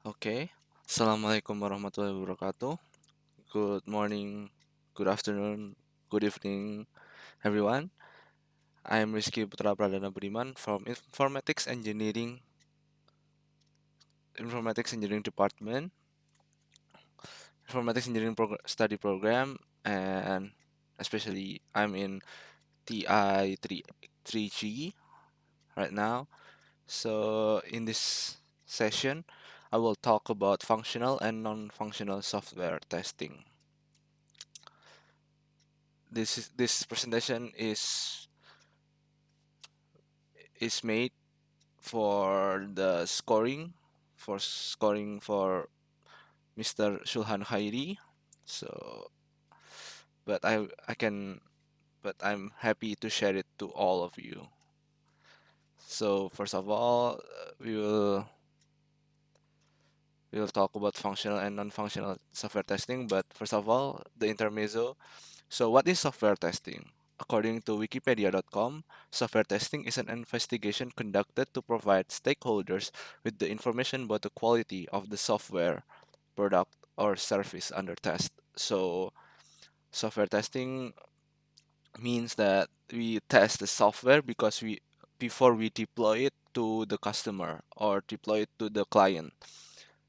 Okay. Assalamualaikum warahmatullahi wabarakatuh. Good morning, good afternoon, good evening, everyone. I am Rizky Putra Pradana Budiman from Informatics Engineering Department, Informatics Engineering Study Program, and especially I'm in TI 3G right now. So in this session, I will talk about functional and non-functional software testing. This presentation is made for the scoring for Mr. Shulhan Khairi. So, but I can but I'm happy to share it to all of you. So first of all, we will talk about functional and non-functional software testing. But first of all, the intermezzo. So, what is software testing? According to Wikipedia.com, software testing is an investigation conducted to provide stakeholders with the information about the quality of the software, product, or service under test. So, software testing means that we test the software before we deploy it to the customer or deploy it to the client.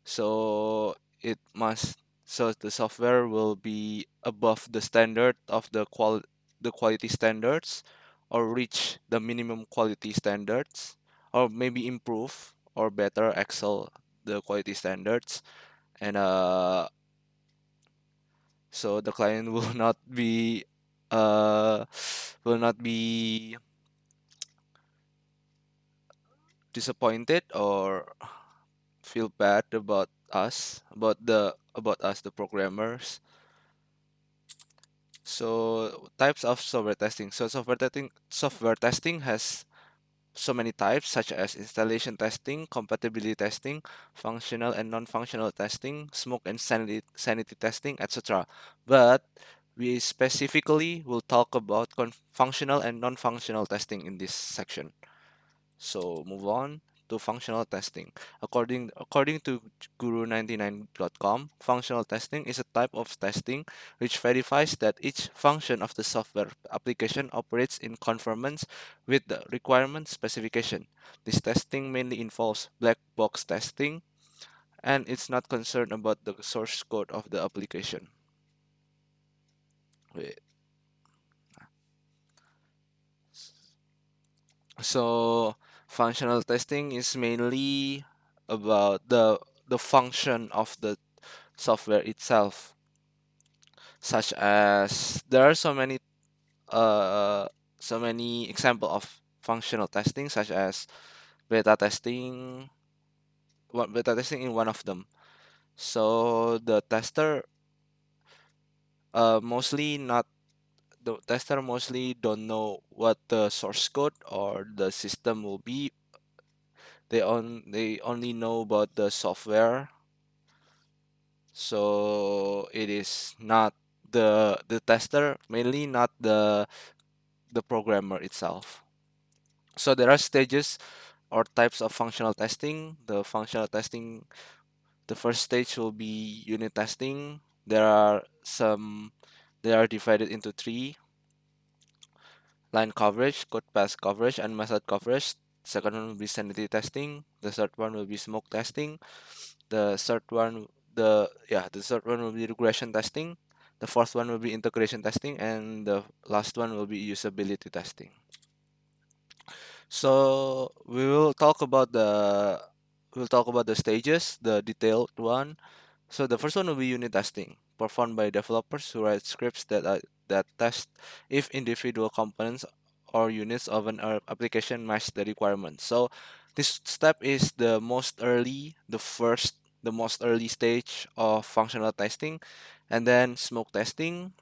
So it must so the software will be above the standard of the quality standards or reach the minimum quality standards or maybe improve or better excel the quality standards and so the client uh will not be disappointed or feel bad about us the programmers. So types of software testing. So software testing has so many types such as installation testing, compatibility testing, functional and non-functional testing, smoke and sanity testing, etc. But we specifically will talk about functional and non-functional testing in this section. So move on to functional testing. According to guru99.com, functional testing is a type of testing which verifies that each function of the software application operates in conformance with the requirement specification. This testing mainly involves black box testing and it's not concerned about the source code of the application. Wait. So functional testing is mainly about the function of the software itself, such as there are uh so many example of functional testing, such as beta testing, beta testing in one of them. So mostly not the tester mostly don't know what the source code or the system will be. They only know about the software, so it is not the tester, mainly not the programmer itself. So there are stages or types of functional testing. The first stage will be unit testing. They are divided into three: line coverage, code path coverage, and method coverage. Second one will be sanity testing. The third one will be smoke testing. The third one, the third one will be regression testing. The fourth one will be integration testing, and the last one will be usability testing. So we'll talk about the stages, the detailed one. So the first one will be unit testing, performed by developers who write scripts that test if individual components or units of an application match the requirements. So this step is the most early stage of functional testing, and then smoke testing,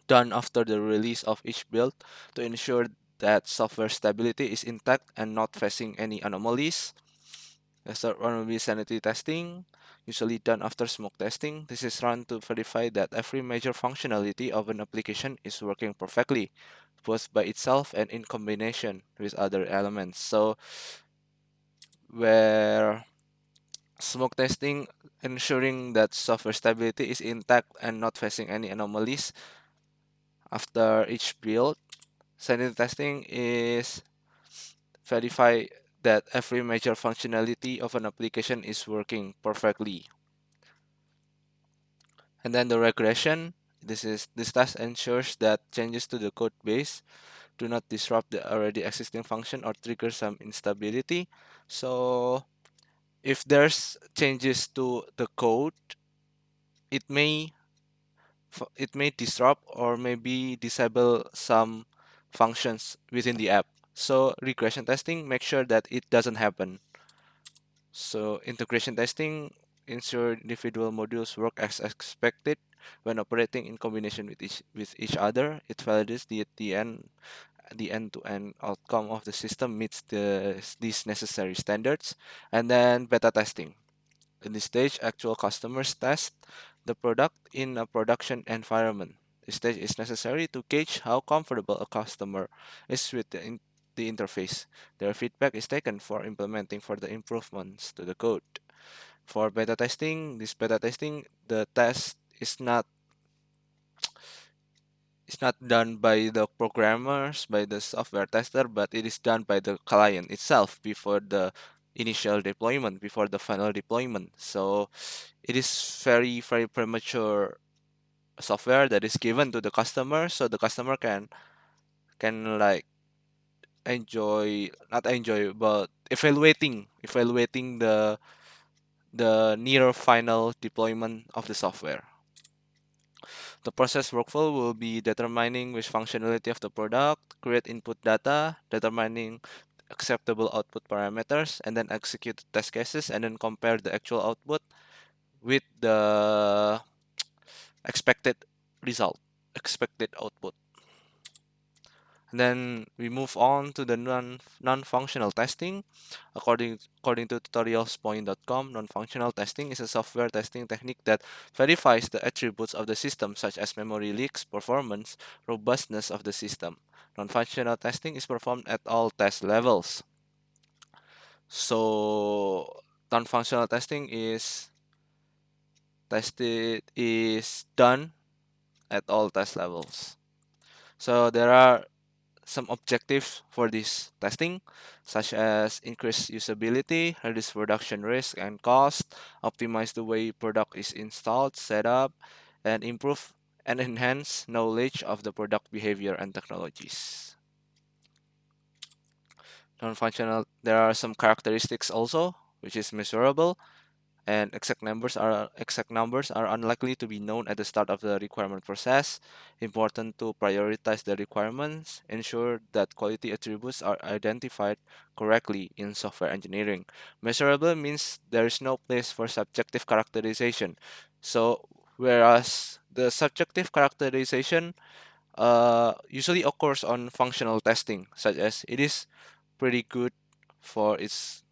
done after the release of each build to ensure that software stability is intact and not facing any anomalies. The third one will be sanity testing, usually done after smoke testing. This is run to verify that every major functionality of an application is working perfectly, both by itself and in combination with other elements. So where Smoke testing, ensuring that software stability is intact and not facing any anomalies after each build. Sanity testing is verify that every major functionality of an application is working perfectly. And then the regression, this task ensures that changes to the code base do not disrupt the already existing function or trigger some instability. So if there's changes to the code, it may it may disrupt or maybe disable some functions within the app. So regression testing make sure that it doesn't happen. So integration testing ensure individual modules work as expected when operating in combination with each other. It validates the end-to-end outcome of the system meets these necessary standards. And then beta testing. In this stage, actual customers test the product in a production environment. This stage is necessary to gauge how comfortable a customer is with the interface. Their feedback is taken for implementing further improvements to the code. For beta testing, the test is not done by the programmers, by the software tester, but it is done by the client itself before the initial deployment, before the final deployment. So it is very premature software that is given to the customer, so the customer can like enjoy not enjoy but evaluating the near final deployment of the software. The process workflow will be determining which functionality of the product, create input data, determining acceptable output parameters, and then execute test cases, and then compare the actual output with the expected result, expected output. And then we move on to the non-functional testing. According to tutorialspoint.com, non-functional testing is a software testing technique that verifies the attributes of the system, such as memory leaks, performance, robustness of the system. Non-functional testing is performed at all test levels. So non-functional testing is done at all test levels. So there are some objectives for this testing, such as increase usability, reduce production risk and cost, optimize the way product is installed, set up, and improve and enhance knowledge of the product behavior and technologies. Non-functional, there are some characteristics also, which is measurable, and exact numbers are unlikely to be known at the start of the requirement process. Important to prioritize the requirements, ensure that quality attributes are identified correctly in software engineering. Measurable means there is no place for subjective characterization. So whereas the subjective characterization usually occurs on functional testing, such as it is pretty good for its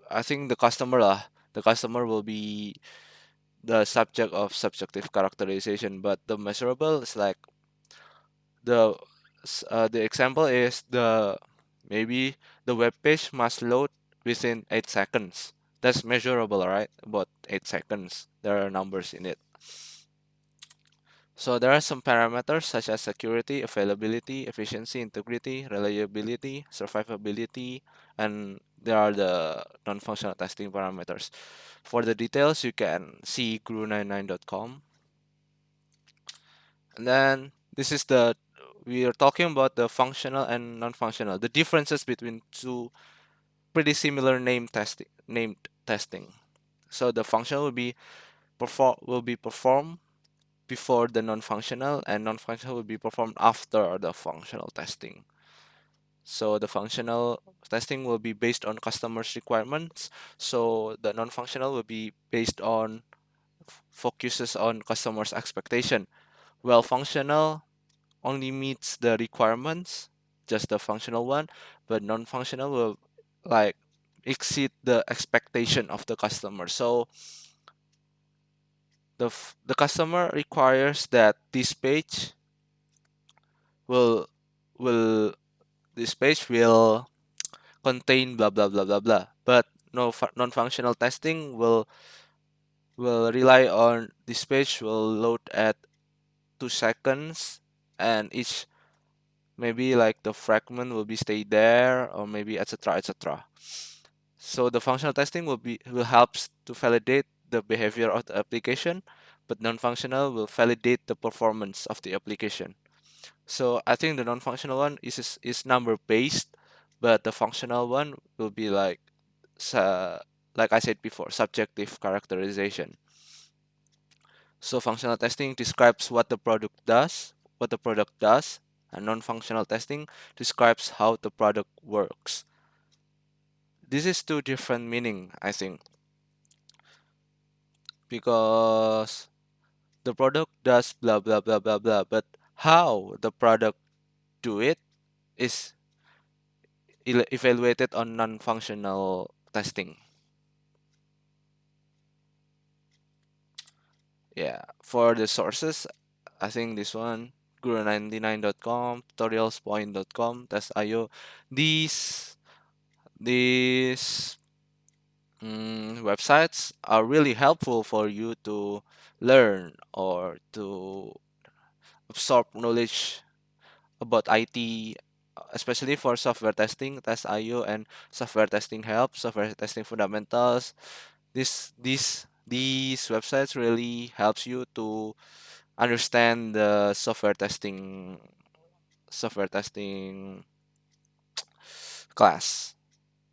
I think the customer will be the subject of subjective characterization, but the measurable is like the the example is the maybe the web page must load within 8 seconds. That's measurable, right? About 8 seconds. There are numbers in it. So there are some parameters such as security, availability, efficiency, integrity, reliability, survivability, and there are the non-functional testing parameters. For the details, you can see guru99.com. And then this is we are talking about the functional and non-functional, the differences between two pretty similar named testing. So the functional will be performed before the non-functional, and non-functional will be performed after the functional testing. So the functional testing will be based on customers' requirements. So the non-functional will be based on focuses on customers' expectation. While functional only meets the requirements, just the functional one, but non-functional will like exceed the expectation of the customer. So the customer requires that will will this page will contain blah blah blah blah blah, but non-functional testing will rely on this page will load at 2 seconds, and each maybe like the fragment will be stay there, or maybe etc etc. So the functional testing will helps to validate the behavior of the application, but non-functional will validate the performance of the application. So I think the non-functional one is number based, but the functional one will be like I said before, subjective characterization. So functional testing describes what the product does, and non-functional testing describes how the product works. This is two different meaning, I think, because the product does blah blah blah blah blah, but how the product do it is evaluated on non-functional testing. Yeah, for the sources, I think this one, guru99.com, tutorialspoint.com, test.io. These websites are really helpful for you to learn or to absorb knowledge about IT, especially for software testing, test.io, and software testing help, software testing fundamentals. These websites really helps you to understand the software testing class.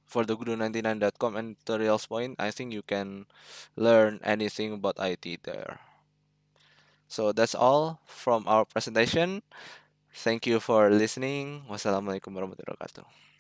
For the guru99.com and tutorials point, I think you can learn anything about IT there. So that's all from our presentation. Thank you for listening. Wassalamualaikum warahmatullahi wabarakatuh.